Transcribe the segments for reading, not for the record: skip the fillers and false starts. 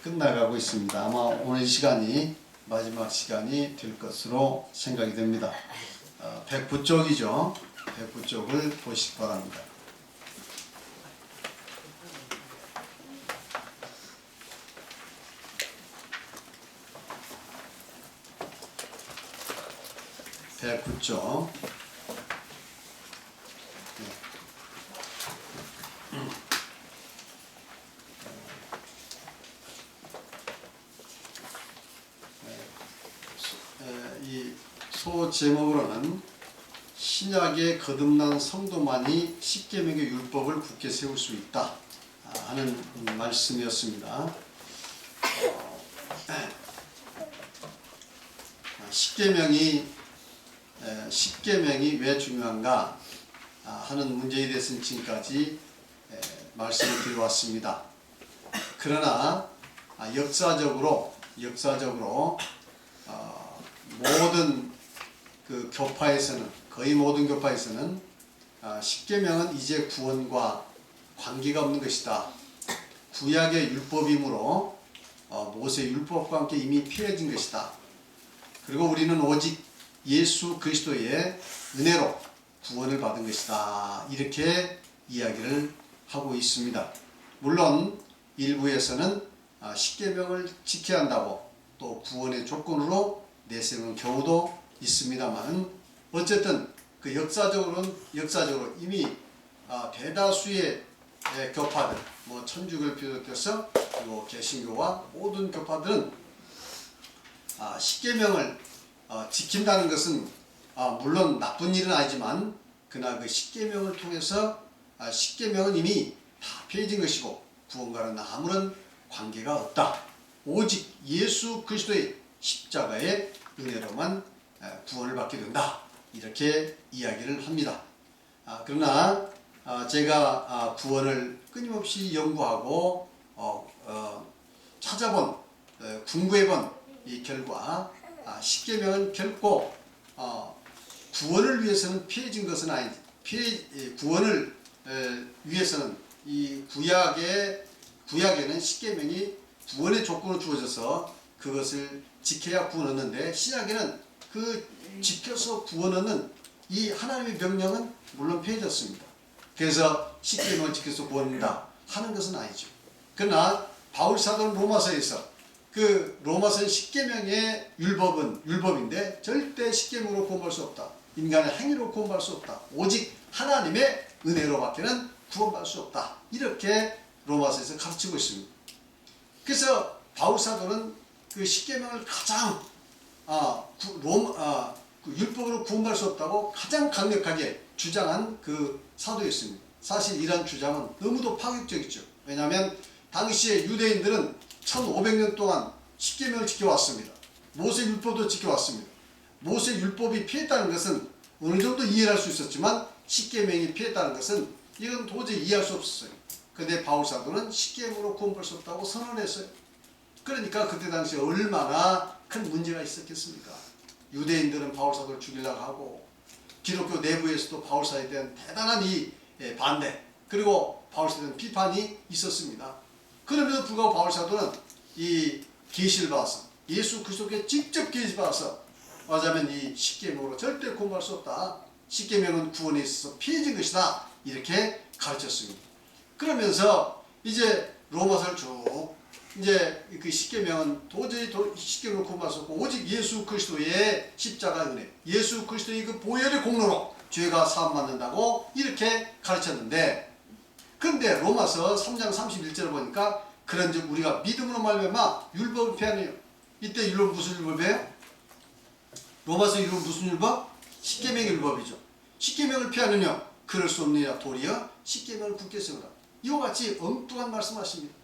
끝나가고 있습니다. 아마 오늘 시간이 마지막 시간이 될 것으로 생각이 됩니다. 109쪽이죠. 109쪽을 보시기 바랍니다. (109쪽) 이 소 제목으로는 신약의 거듭난 성도만이 십계명의 율법을 굳게 세울 수 있다 하는 말씀이었습니다. 십계명이 왜 중요한가 하는 문제에 대해서는 지금까지 말씀을 드려왔습니다. 그러나 역사적으로 모든 그 교파에서는, 거의 모든 교파에서는 십계명은 이제 구원과 관계가 없는 것이다. 구약의 율법이므로 모세 율법과 함께 이미 피해진 것이다. 그리고 우리는 오직 예수 그리스도의 은혜로 구원을 받은 것이다. 이렇게 이야기를 하고 있습니다. 물론 일부에서는 십계명을 지켜야 한다고 또 구원의 조건으로 내세우는 경우도 있습니다만, 어쨌든 그 역사적으로 이미 대다수의 교파들, 천주교를 비롯해서 그리고 개신교와 모든 교파들은 십계명을 지킨다는 것은 물론 나쁜 일은 아니지만, 그러나 그 십계명을 통해서 십계명은 이미 다 폐해진 것이고 구원과는 아무런 관계가 없다. 오직 예수 그리스도의 십자가의 은혜로만 구원을 받게 된다. 이렇게 이야기를 합니다. 그러나 제가 구원을 끊임없이 연구하고 찾아본, 궁구해본 이 결과 십계명은 결코 구원을 위해서는 피해진 것은 아니지. 구원을 위해서는 이 구약에는 십계명이 구원의 조건으로 주어져서 그것을 지켜야 구원 얻는데, 신약에는 그 지켜서 구원 얻는 이 하나님의 명령은 물론 폐해졌습니다. 그래서 십계명을 지켜서 구원 얻는다 하는 것은 아니죠. 그러나 바울 사도는 로마서에서 그 로마서의 십계명의 율법인데 절대 십계명으로 구원받을 수 없다. 인간의 행위로 구원받을 수 없다. 오직 하나님의 은혜로밖에는 구원받을 수 없다. 이렇게 로마서에서 가르치고 있습니다. 그래서 바울 사도는 그 십계명을 가장 그 율법으로 구원받을 수 없다고 가장 강력하게 주장한 그 사도였습니다. 사실 이러한 주장은 너무도 파격적이죠. 왜냐하면 당시에 유대인들은 1500년 동안 십계명을 지켜왔습니다. 모세 율법도 지켜왔습니다. 모세 율법이 피했다는 것은 어느 정도 이해할 수 있었지만, 십계명이 피했다는 것은 이건 도저히 이해할 수 없었어요. 그런데 바울 사도는 십계명으로 구원받을 수 없다고 선언했어요. 그러니까 그때 당시에 얼마나 큰 문제가 있었겠습니까? 유대인들은 바울 사도를 죽이려고 하고, 기독교 내부에서도 바울 사도에 대한 대단한 이 반대, 그리고 바울 사도에 대한 비판이 있었습니다. 그럼에도 불구하고 바울 사도는 이 계시를 받아서, 예수 그리스도께 직접 계시 받아서, 말하자면 이 십계명으로 절대 구원받을 수 없다. 십계명은 구원에 있어서 피해진 것이다. 이렇게 가르쳤습니다. 그러면서 이제 로마서를 쭉 이제 그 십계명은 도저히 십계명으로 구원받을 수 없고 오직 예수 그리스도의 십자가 은혜, 예수 그리스도의 그 보혈의 공로로 죄가 사함받는다고 이렇게 가르쳤는데, 그런데 로마서 3장 31절을 보니까 그런즉 우리가 믿음으로 말미암아 율법을 폐하느냐. 이때 율법 무슨 율법이에요? 로마서 율법 무슨 율법? 십계명의 율법이죠. 십계명을 피하느냐. 그럴 수 없느냐. 도리어 십계명을 굳게 세우라. 이와 같이 엉뚱한 말씀하십니다.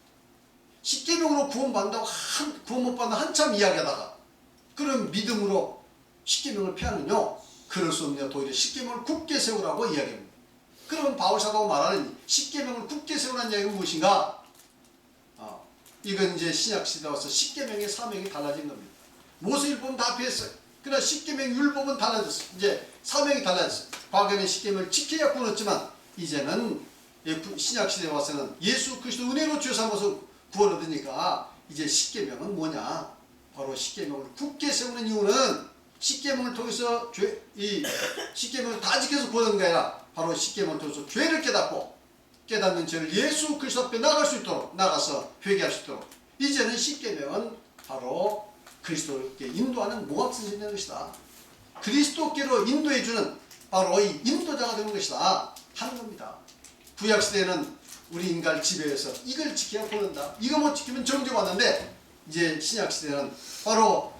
십계명으로 구원받는다고 구원 못 받는 한참 이야기하다가, 그럼 믿음으로 십계명을 피하느냐. 그럴 수 없느냐. 도리어 십계명을 굳게 세우라고 이야기합니다. 그러면 바울 사도가 말하는 십계명을 굳게 세우라는 이야기는 무엇인가? 이건 이제 신약 시대에 와서 십계명의 사명이 달라진 겁니다. 모세 율법은 다 피했어요. 그러나 십계명 율법은 달라졌어요. 이제 사명이 달라졌어요. 과거에는 십계명을 지켜야 구원 얻지만, 이제는 신약 시대에 와서는 예수 그리스도 은혜로 죄 삼아서 구원 얻으니까 이제 십계명은 뭐냐? 바로 십계명을 굳게 세우는 이유는 십계명을 통해서 이 십계명을 다 지켜서 구하는 게 아니라 바로 십계명을 통해서 죄를 깨닫고 깨닫는 죄를 예수 그리스도 앞에 나갈 수 있도록 나가서 회개할 수 있도록 이제는 십계명은 바로 그리스도께 인도하는 모각선생이 되는 것이다. 그리스도께로 인도해주는 바로 이 인도자가 되는 것이다 하는 겁니다. 구약시대에는 우리 인간을 지배해서 이걸 지켜야 보는다. 이거 못 지키면 정죄 받는데 이제 신약시대는 바로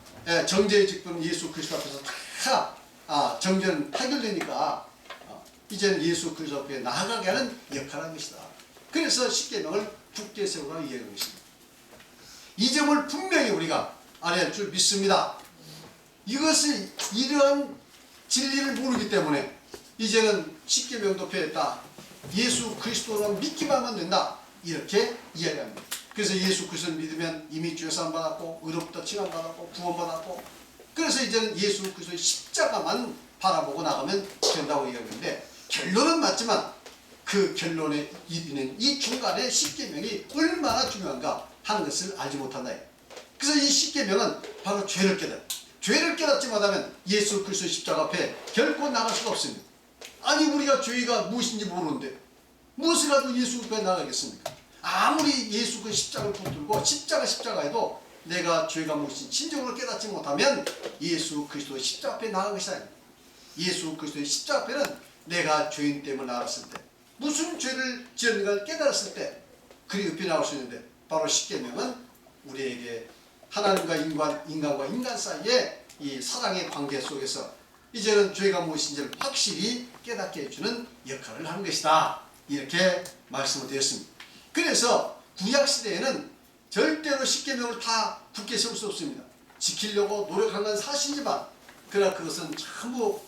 정죄의 직분 예수 그리스도 앞에서 다 정죄는 해결되니까 이제는 예수 그리스도 앞에 나아가게 하는 역할을 하는 것이다. 그래서 십계명을 굳게 세우라고 이해하는 것입니다. 이 점을 분명히 우리가 알아야 할 줄 믿습니다. 이것을 이러한 진리를 모르기 때문에 이제는 십계명도 폐했다. 예수 그리스도로 믿기만 하면 된다. 이렇게 이야기합니다. 그래서 예수 그리스도를 믿으면 이미 죄사함 받았고 의롭다 칭함 받았고 구원 받았고 그래서 이제는 예수 그리스도의 십자가만 바라보고 나가면 된다고 이야기하는데 결론은 맞지만 그 결론에 이르는 이 중간에 십계명이 얼마나 중요한가 하는 것을 알지 못한다. 그래서 이 십계명은 바로 죄를 깨닫지 못하면 예수 그리스도의 십자가 앞에 결코 나갈 수가 없습니다. 아니 우리가 죄가 무엇인지 모르는데 무엇을 가지고 예수 앞에 나가겠습니까? 아무리 예수 그 십자가를 붙들고 십자가에도 내가 죄가 무엇인지 진정으로 깨닫지 못하면 예수 그리스도의 십자가 앞에 나갈 것이다. 예수 그리스도의 십자가 앞에는 내가 죄인 됨을 알았을 때 무슨 죄를 지었는가를 깨달았을 때 그리 옆에 나올 수 있는데 바로 십계명은 우리에게 하나님과 인간과 인간 사이의 이 사랑의 관계 속에서 이제는 죄가 무엇인지를 확실히 깨닫게 해주는 역할을 하는 것이다. 이렇게 말씀을 드렸습니다. 그래서 구약시대에는 절대로 십계명을 다 굳게 세울 수 없습니다. 지키려고 노력한 건 사실이지만 그러나 그것은 전부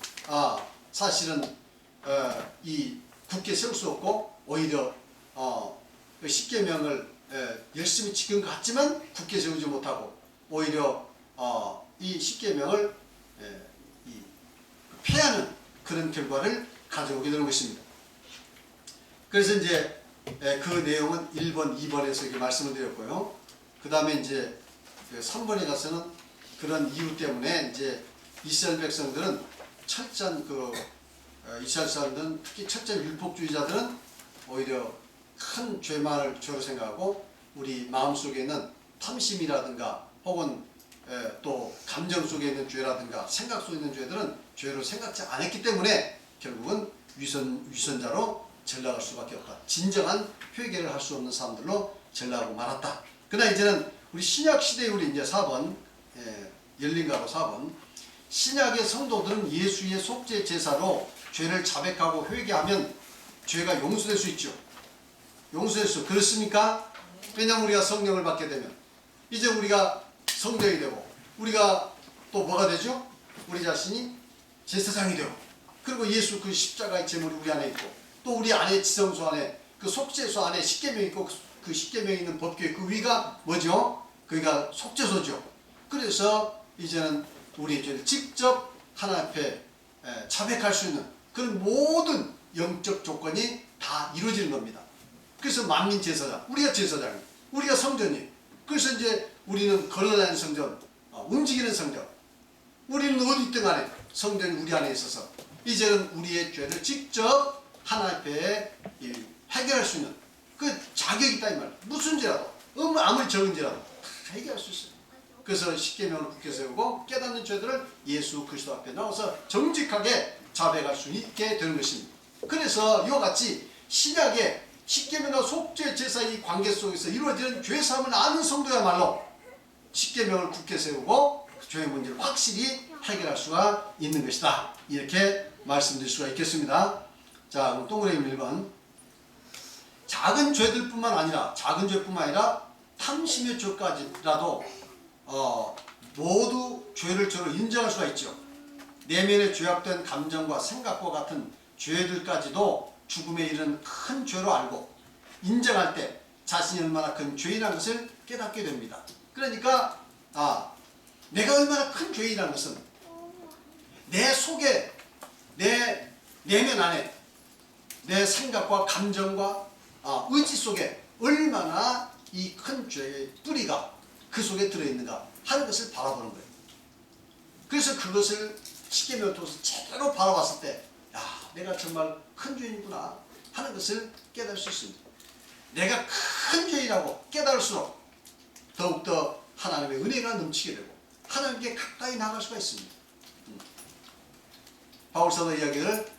사실은 이 굳게 세울 수 없고 오히려 십계명을 열심히 지킨 것 같지만 굳게 세우지 못하고 오히려 이 십계명을 폐하는 그런 결과를 가져오게 되는 것입니다. 그래서 이제 그 내용은 1번, 2번에서 이렇게 말씀을 드렸고요. 그 다음에 이제 3번에 가서는 그런 이유 때문에 이제 이스라엘 백성들은 철저한 이스라엘 사람들은 특히 철저한 율법주의자들은 오히려 큰 죄만을 죄로 생각하고 우리 마음속에 있는 탐심이라든가 혹은 또 감정 속에 있는 죄라든가 생각 속에 있는 죄들은 죄로 생각지 않았기 때문에 결국은 위선자로 전락할 수밖에 없다. 진정한 회개를 할 수 없는 사람들로 전락하고 말았다. 그러나 이제는 우리 신약시대에 우리 이제 4번 열린가로 4번 신약의 성도들은 예수의 속죄 제사로 죄를 자백하고 회개하면 죄가 용서될 수 있죠. 용서될 수 그렇습니까? 왜냐하면 우리가 성령을 받게 되면 이제 우리가 성령이 되고 우리가 또 뭐가 되죠? 우리 자신이 제사장이 되고 그리고 예수 그 십자가의 제물이 우리 안에 있고 또 우리 안에 지성소 안에 그 속죄소 안에 십계명이 있고 그 십계명이 있는 법궤 그 위가 뭐죠? 그게 속죄소죠. 그래서 이제는 우리의 죄를 직접 하나님 앞에 자백할 수 있는 그런 모든 영적 조건이 다 이루어지는 겁니다. 그래서 만민 제사장, 우리가 제사장이에요. 우리가 성전이에요. 그래서 이제 우리는 걸어다니는 성전, 움직이는 성전. 우리는 어디 있든 간에 성전이 우리 안에 있어서 이제는 우리의 죄를 직접 하나님 앞에 해결할 수 있는 그 자격이 있다 이 말이에요. 무슨 죄라도 아무리 적은 죄라도 다 해결할 수 있어요. 그래서 십계명을 굳게 세우고 깨닫는 죄들을 예수 그리스도 앞에 나와서 정직하게 자백할 수 있게 되는 것입니다. 그래서 이와 같이 신약의 십계명과 속죄 제사의 관계 속에서 이루어지는 죄사함을 아는 성도야말로 십계명을 굳게 세우고 죄의 문제를 확실히 해결할 수가 있는 것이다. 이렇게 말씀드릴 수가 있겠습니다. 자, 그럼 동그라미 1번. 작은 죄들뿐만 아니라 탐심의 죄까지라도 모두 죄를 죄로 인정할 수가 있죠. 내면에 죄악된 감정과 생각과 같은 죄들까지도 죽음에 이르는 큰 죄로 알고 인정할 때 자신이 얼마나 큰 죄인이라는 것을 깨닫게 됩니다. 그러니까 내가 얼마나 큰 죄인이라는 것은 내 속에 내 내면 안에 내 생각과 감정과 의지 속에 얼마나 이 큰 죄의 뿌리가 그 속에 들어있는가 하는 것을 바라보는 거예요. 그래서 그것을 십계명을 통해서 제대로 바라봤을 때, 야, 내가 정말 큰 죄인이구나 하는 것을 깨달을 수 있습니다. 내가 큰 죄인이라고 깨달을수록 더욱더 하나님의 은혜가 넘치게 되고 하나님께 가까이 나갈 수가 있습니다. 바울사도 이야기를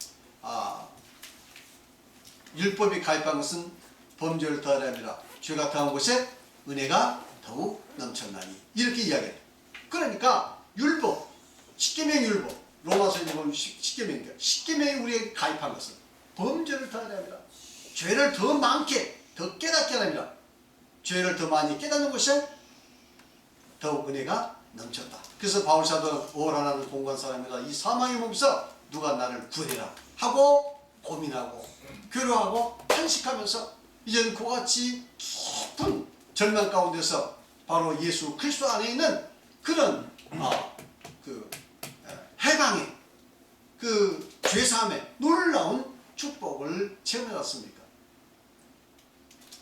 율법이 가입한 것은 범죄를 더하려 함이라 죄가 더한 곳에 은혜가 더욱 넘쳤나니 이렇게 이야기해요. 그러니까 율법, 십계명 율법, 로마서에 보면 십계명이니까 십계명이 우리에게 가입한 것은 범죄를 더하려 함이라 죄를 더 많게 더 깨닫게 하랍니다. 죄를 더 많이 깨닫는 것에 더욱 은혜가 넘쳤다. 그래서 바울사도는 오라나는 공간 사람이라 이 사망의 몸에서 누가 나를 구해라 하고 고민하고 괴로워하고 탄식하면서 이제는 그와 같이 깊은 절망 가운데서 바로 예수 그리스도 안에 있는 그런 해방의 그 죄사함의 놀라운 축복을 체험해왔습니까?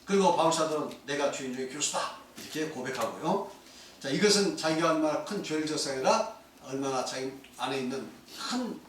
그리고 바울사도는 내가 주인 중에 교수다 이렇게 고백하고요. 자, 이것은 자기가 얼마나 큰 죄를 졌어야 아니라 얼마나 자기 안에 있는 큰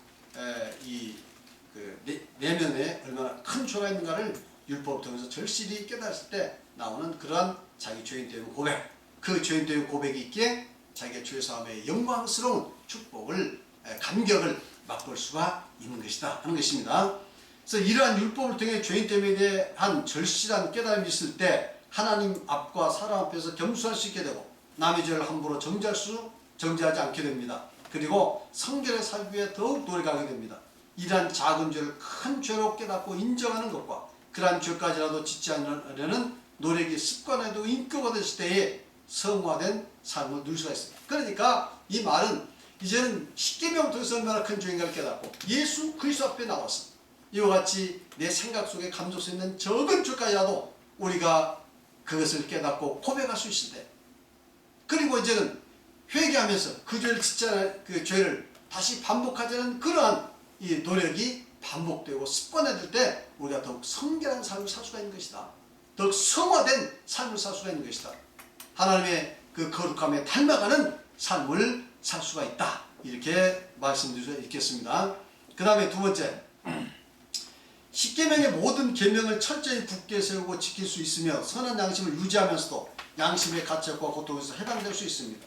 내면에 얼마나 큰 죄가 있는가를 율법을 통해서 절실히 깨달았을 때 나오는 그러한 자기 죄인 되는 고백, 그 죄인 되는 고백이 있기에 자기의 죄사함의 영광스러운 축복을 감격을 맛볼 수가 있는 것이다 하는 것입니다. 그래서 이러한 율법을 통해 죄인됨에 대한 절실한 깨달음이 있을 때 하나님 앞과 사람 앞에서 겸손할 수 있게 되고 남의 죄를 함부로 정죄하지 않게 됩니다. 그리고 성결에 살기 위해 더욱 노력하게 됩니다. 이러한 작은 죄를 큰 죄로 깨닫고 인정하는 것과 그러한 죄까지라도 짓지 않으려는 노력이 습관화되고 인격화 됐을 때에 성화된 삶을 누릴 수가 있습니다. 그러니까 이 말은 이제는 십계명 통해서 얼마나 큰 죄인가를 깨닫고 예수 그리스도 앞에 나와서 이와 같이 내 생각 속에 감정 속에 있는 적은 죄까지라도 우리가 그것을 깨닫고 고백할 수 있을 때, 그리고 이제는 회개하면서 그 죄를 짓지 않을 그 죄를 다시 반복하자는 그러한 이 노력이 반복되고 습관화될 때 우리가 더욱 성결한 삶을 살 수가 있는 것이다. 더욱 성화된 삶을 살 수가 있는 것이다. 하나님의 그 거룩함에 닮아가는 삶을 살 수가 있다. 이렇게 말씀드릴 수 있겠습니다. 그 다음에 두 번째, 십계명의 모든 계명을 철저히 굳게 세우고 지킬 수 있으며 선한 양심을 유지하면서도 양심의 가책과 고통에서 해방될 수 있습니다.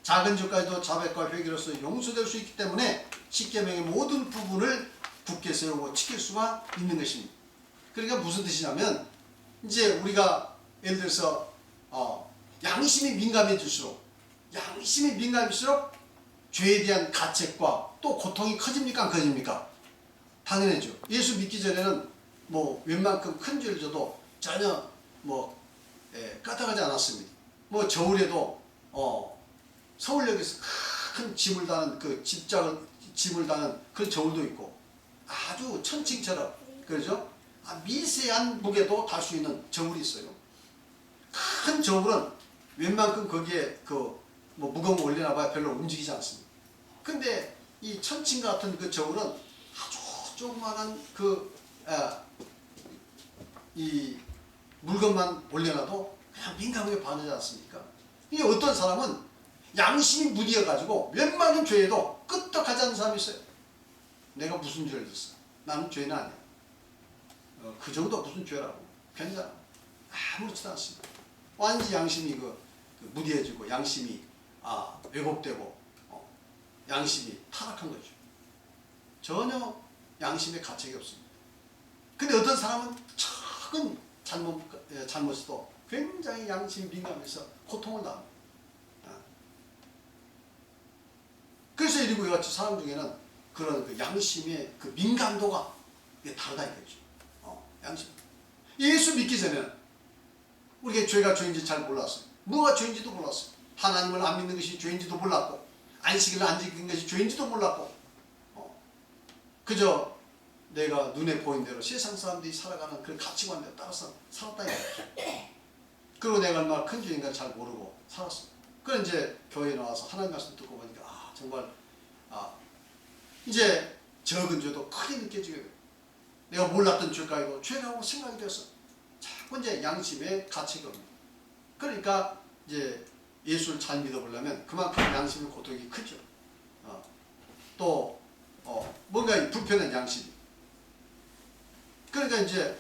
작은 죄까지도 자백과 회개로서 용서될 수 있기 때문에 십계명의 모든 부분을 굳게 세우고 지킬 수가 있는 것입니다. 그러니까 무슨 뜻이냐면 이제 우리가 예를 들어서 양심이 민감해질수록 죄에 대한 가책과 또 고통이 커집니까 안 커집니까? 당연하죠. 예수 믿기 전에는 뭐 웬만큼 큰 죄를 져도 전혀 까딱하지 않았습니다. 뭐 겨울에도 서울역에서 큰 짐을 다는 짐을 다는 그런 저울도 있고 아주 천칭처럼 그렇죠? 미세한 무게도 달 수 있는 저울이 있어요. 큰 저울은 웬만큼 거기에 무거운 거 올려놔봐야 별로 움직이지 않습니다. 근데 이 천칭 같은 그 저울은 아주 조그만한 이 물건만 올려놔도 그냥 민감하게 반하지 않습니까? 이 어떤 사람은 양심이 무디어가지고 웬만한 죄에도 끄떡하지 않는 사람이 있어요. 내가 무슨 죄를 졌어? 나는 죄는 아니야. 그 정도 무슨 죄라고. 괜찮아. 아무렇지도 않습니다. 완전히 양심이 무디해지고 양심이 왜곡되고 양심이 타락한 거죠. 전혀 양심에 가책이 없습니다. 근데 어떤 사람은 작은 잘못도 굉장히 양심이 민감해서 고통을 당합니다. 그래서 이러고 이같이 사람 중에는 그런 그 양심의 그 민감도가 다르다 이거죠. 양심. 예수 믿기 전에는 우리가 죄가 죄인지 잘 몰랐어요. 뭐가 죄인지도 몰랐어요. 하나님을 안 믿는 것이 죄인지도 몰랐고 안식일을 안 지키는 것이 죄인지도 몰랐고 그저 내가 눈에 보인 대로 세상 사람들이 살아가는 그런 가치관에 따라서 살았다 이거죠. 그리고 내가 얼마나 큰 죄인가 잘 모르고 살았어요. 그래 이제 교회에 나와서 하나님 말씀 듣고 보니까 정말 이제 적은 죄도 크게 느껴지게 돼요. 내가 몰랐던 죄까지도 죄라고 생각이 돼서 자꾸 이제 양심에 가책이 옵니다. 그러니까 이제 예수를 잘 믿어보려면 그만큼 양심의 고통이 크죠. 또 뭔가 불편한 양심이. 그러니까 이제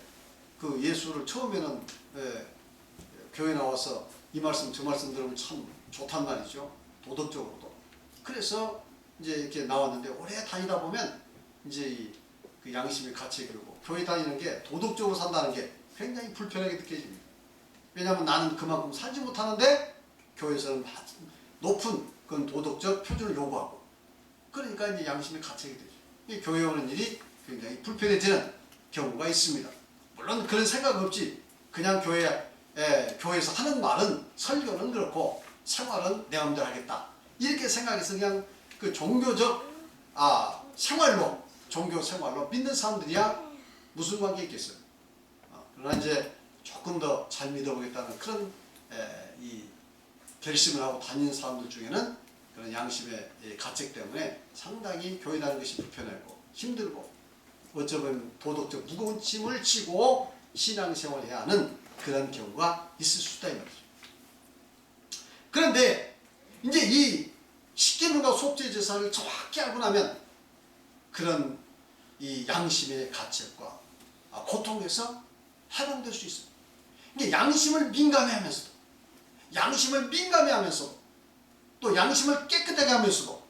그 예수를 처음에는 교회 나와서 이 말씀 저 말씀 들으면 참 좋단 말이죠. 도덕적으로도. 그래서 이제 이렇게 나왔는데 오래 다니다 보면 이제 그 양심의 가치에 길고 교회 다니는 게 도덕적으로 산다는 게 굉장히 불편하게 느껴집니다. 왜냐하면 나는 그만큼 살지 못하는데 교회에서는 높은 그런 도덕적 표준을 요구하고 그러니까 이제 양심의 가치가 되죠. 이 교회 오는 일이 굉장히 불편해지는 경우가 있습니다. 물론 그런 생각 없지. 그냥 교회에서 하는 말은 설교는 그렇고 생활은 내 마음대로 하겠다. 이렇게 생각해서 그냥 그 종교적 생활로 종교 생활로 믿는 사람들이야 무슨 관계 있겠어요. 그러나 이제 조금 더 잘 믿어보겠다는 그런 이 결심을 하고 다니는 사람들 중에는 그런 양심의 가책 때문에 상당히 교회 다니는 것이 불편하고 힘들고 어쩌면 도덕적 무거운 짐을 지고 신앙생활을 해야 하는 그런 경우가 있을 수 있다 이 말이죠. 그런데 이제 이 십계명과 속죄 제사를 정확히 알고 나면 그런 이 양심의 가책과 고통에서 해방될 수 있어요. 이게 양심을 민감해하면서도 또 양심을 깨끗하게 하면서도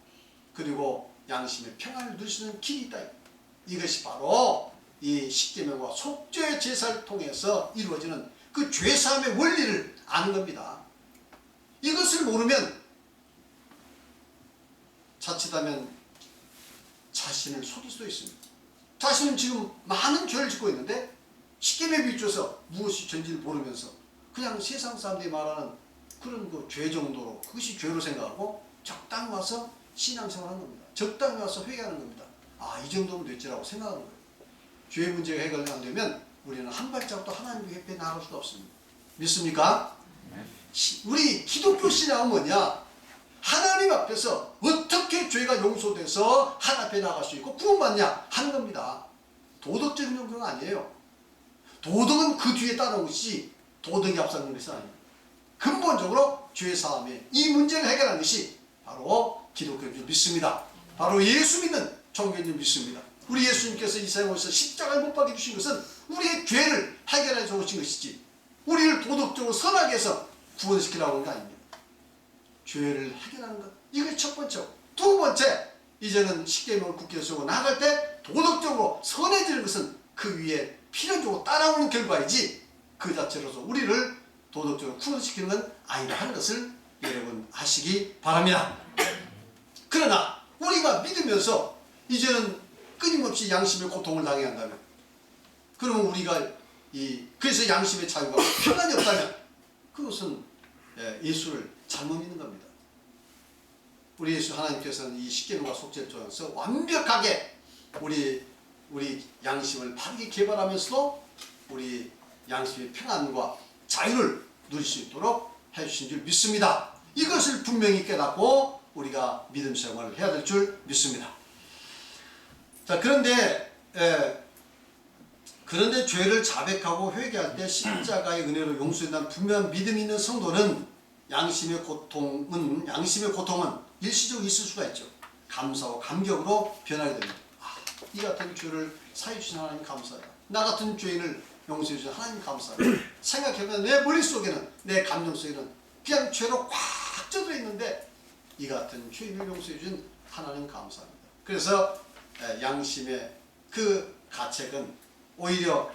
그리고 양심의 평안을 누릴 수 있는 길이 있다. 이것이 바로 이 십계명과 속죄 제사를 통해서 이루어지는 그 죄사함의 원리를 아는 겁니다. 이것을 모르면 자칫하면 자신을 속일 수도 있습니다. 자신은 지금 많은 죄를 짓고 있는데 십계명에 비춰서 무엇이 죄인지를 모르면서 그냥 세상 사람들이 말하는 그런 그 죄 정도로 그것이 죄로 생각하고 적당히 와서 신앙생활하는 겁니다. 적당히 와서 회개하는 겁니다. 이 정도면 됐지라고 생각하는 거예요. 죄 문제가 해결이 안 되면 우리는 한 발짝도 하나님 옆에 나갈 수가 없습니다. 믿습니까? 우리 기독교 신앙은 뭐냐? 하나님 앞에서 어떻게 죄가 용서돼서 하나님 앞에 나갈 수 있고 구원받냐 하는 겁니다. 도덕적인 용서가 아니에요. 도덕은 그 뒤에 따르는 것이 도덕이 앞서는 것이 아닙니다. 근본적으로 죄사함의 이 문제를 해결하는 것이 바로 기독교인 줄 믿습니다. 바로 예수 믿는 종교인 줄 믿습니다. 우리 예수님께서 이 세상에 오셔서 십자가에 못 박혀 주신 것은 우리의 죄를 해결해 주신 것이지 우리를 도덕적으로 선하게 해서 구원시키라고 하는 게 아닙니다. 죄를 해결하는 것, 이게 첫 번째고 두 번째, 이제는 십계명을 굳게 세우고 나갈 때 도덕적으로 선해지는 것은 그 위에 필연적으로 따라오는 결과이지 그 자체로서 우리를 도덕적으로 구원시키는 건 아니라 하는 것을 여러분 아시기 바랍니다. 그러나 우리가 믿으면서 이제는 끊임없이 양심의 고통을 당해야 한다면, 그러면 우리가 그래서 양심의 자유가 평안이 없다면 그것은 예수를 잘못 믿는 겁니다. 우리 예수 하나님께서는 이 십계명과 속죄를 통해서 완벽하게 우리 양심을 바르게 개발하면서도 우리 양심의 평안과 자유를 누릴 수 있도록 해주신 줄 믿습니다. 이것을 분명히 깨닫고 우리가 믿음 생활을 해야 될 줄 믿습니다. 자, 그런데 죄를 자백하고 회개할 때 십자가의 은혜로 용서된다는 분명한 믿음이 있는 성도는 양심의 고통은 일시적으로 있을 수가 있죠. 감사와 감격으로 변하게 됩니다. 이 같은 죄를 사해 주신 하나님 감사해요. 나 같은 죄인을 용서해 주신 하나님 감사해요. 생각해보면 내 머릿속에는, 내 감정 속에는 그냥 죄로 꽉 젖어 있는데 이 같은 죄인을 용서해 주신 하나님 감사합니다. 그래서 양심의 그 가책은 오히려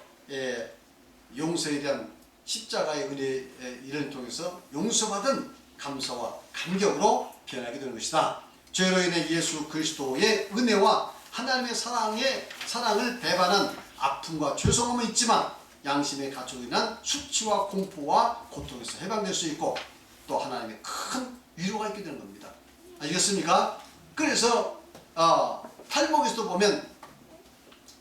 용서에 대한 십자가의 은혜의 일을 통해서 용서받은 감사와 감격으로 변하게 되는 것이다. 죄로 인해 예수 그리스도의 은혜와 하나님의 사랑을 배반한 아픔과 죄송함은 있지만 양심의 가축으로 인한 수치와 공포와 고통에서 해방될 수 있고 또 하나님의 큰 위로가 있게 되는 겁니다. 아시겠습니까? 그래서 팔복에서도 보면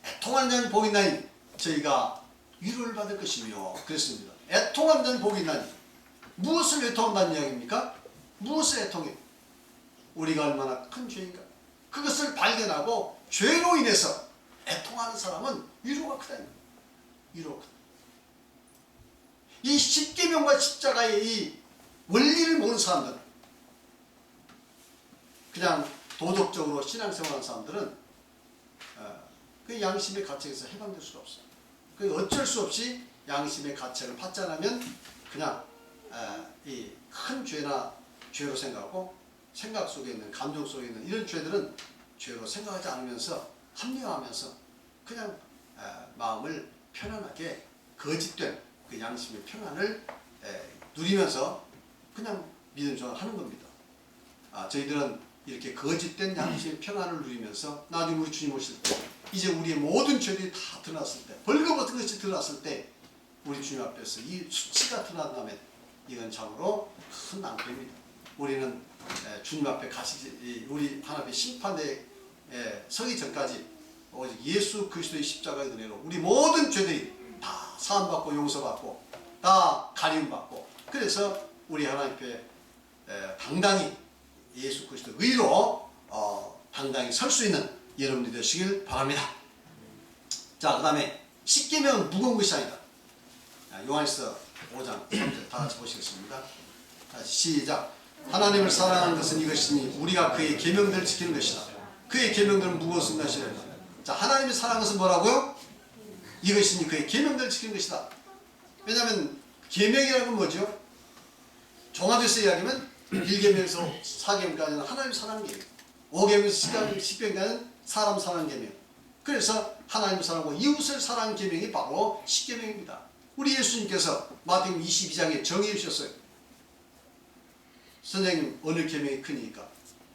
애통하는 자는 복이 있나니 저희가 위로를 받을 것이며 그랬습니다. 애통하는 자는 복이 있나니 무엇을 애통한다는 이야기입니까? 무엇을 애통해? 우리가 얼마나 큰 죄인가? 그것을 발견하고 죄로 인해서 애통하는 사람은 위로가 크다. 위로가 크다. 이 십계명과 십자가의 이 원리를 모르는 사람들, 그냥 도덕적으로 신앙생활하는 사람들은 그 양심의 가책에서 해방될 수가 없어요. 그 어쩔 수 없이 양심의 가책을 받지 않으면 그냥 이 큰 죄나 죄로 생각하고 생각 속에 있는 감정 속에 있는 이런 죄들은 죄로 생각하지 않으면서 합리화하면서 그냥 마음을 편안하게 거짓된 그 양심의 평안을 누리면서 그냥 믿음 생활하는 겁니다. 저희들은 이렇게 거짓된 양심의 평안을 누리면서 나중에 우리 주님 오실 때 이제 우리의 모든 죄들이 다 드러났을 때 벌거벗은 것이 드러났을 때 우리 주님 앞에서 이 수치가 드러난다면 이건 참으로 큰 낭패입니다. 우리는 주님 앞에 가시지 우리 하나님의 심판대에 서기 전까지 오직 예수 그리스도의 십자가의 은혜로 우리 모든 죄들이 다 사함받고 용서받고 다 가림받고 그래서 우리 하나님 앞에 당당히 예수 그리스도 의로 당당히 설 수 있는 여러분들이 되시길 바랍니다. 자, 그 다음에 십계명은 무거운 것이 아니다. 요한일서 5장 3절 다 같이 보시겠습니다. 다시 시작. 하나님을 사랑하는 것은 이것이니 우리가 그의 계명들을 지키는 것이다. 그의 계명들은 무엇인 것이라. 자, 하나님을 사랑하는 것은 뭐라고요? 이것이니 그의 계명들을 지키는 것이다. 왜냐하면 계명이라는 건 뭐죠? 종합해서 이야기하면 1계명에서 4계명까지는 하나님 사랑하는 계명, 5계명에서 10계명까지는 사람 사랑하는 계명. 그래서 하나님을 사랑하고 이웃을 사랑하는 계명이 바로 10계명입니다. 우리 예수님께서 마태복음 22장에 정의해 주셨어요. 선생님 어느 계명이 크니까?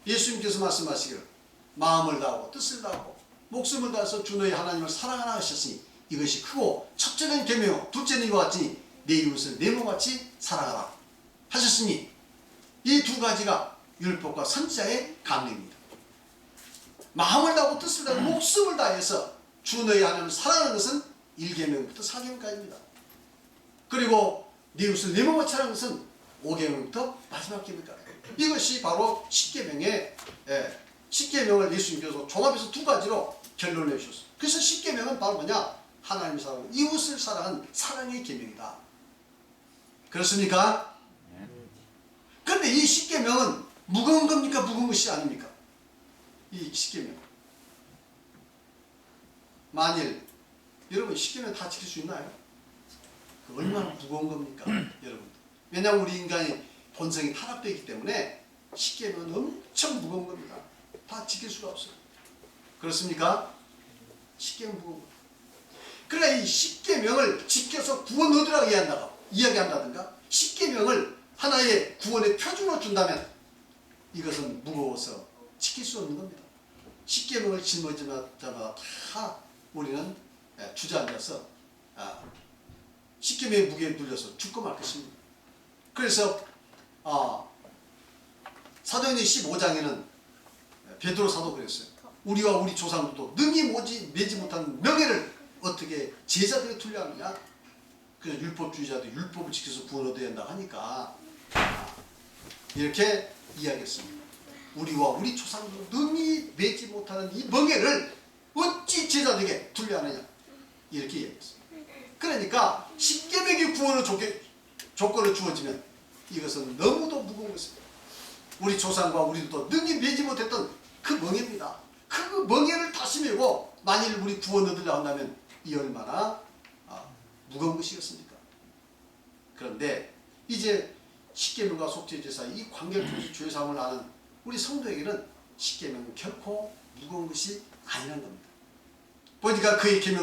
예수님께서 말씀하시기를 마음을 다하고 뜻을 다하고 목숨을 다해서 주 너희 하나님을 사랑하라 하셨으니 이것이 크고 첫째는 계명이요 둘째는 이와 같으니 내 이웃을 내 몸같이 사랑하라 하셨으니 이 두 가지가 율법과 선지자의 강령입니다. 마음을 다하고 뜻을 다하고 목숨을 다해서 주 너희 하나님을 사랑하는 것은 1계명부터 4계명까지입니다. 그리고 네 이웃을 내 몸같이 사랑하는 것은 5계명부터 마지막 계명까지. 이것이 바로 10계명의 10계명을 예수님께서 종합해서 두 가지로 결론을 내주셨어요. 그래서 10계명은 바로 뭐냐? 하나님을 사랑하고 이웃을 사랑하는 사랑의 계명이다. 그렇습니까? 그런데 이 10계명은 무거운 겁니까? 무거운 것이 아닙니까? 이 10계명. 만일 여러분 10계명 다 지킬 수 있나요? 얼마나 무거운 겁니까? 여러분. 왜냐하면 우리 인간이 본성이 타락되어 있기 때문에 10계명은 엄청 무거운 겁니다. 다 지킬 수가 없어요. 그렇습니까? 10계명 무거운 겁니다. 그러나 이 10계명을 지켜서 구원 얻으라고 이야기한다든가 10계명을 하나의 구원의 표준으로 준다면 이것은 무거워서 지킬 수 없는 겁니다. 10계명을 짊어지자마자 다 우리는 주저앉아서 10계명의 무게에 눌려서 죽고 말 것입니다. 그래서 사도행전 15장에는 베드로 사도 그랬어요. 우리와 우리 조상들도 능히 매지 못한 명예를 어떻게 제자들에 투려하느냐. 그래서 율법주의자도 율법을 지켜서 구원 얻어야 한다 하니까 이렇게 이야기했습니다. 우리와 우리 조상들도 능히 매지 못하는 이 명예를 어찌 제자들에게 투려하느냐 이렇게 이야기했습니다. 그러니까 10계명의 구원의 조건을 주어지면 이것은 너무도 무거운 것입니다. 우리 조상과 우리도 능히 매지 못했던 그 멍에입니다. 그 멍에를 다시 메고 만일 우리 구원 얻으려 한다면 이 얼마나 무거운 것이겠습니까? 그런데 이제 10계명과 속죄제사 이 관계를 통해서 죄 사함을 아는 우리 성도에게는 10계명은 결코 무거운 것이 아니라는 겁니다. 보니까 그의 계명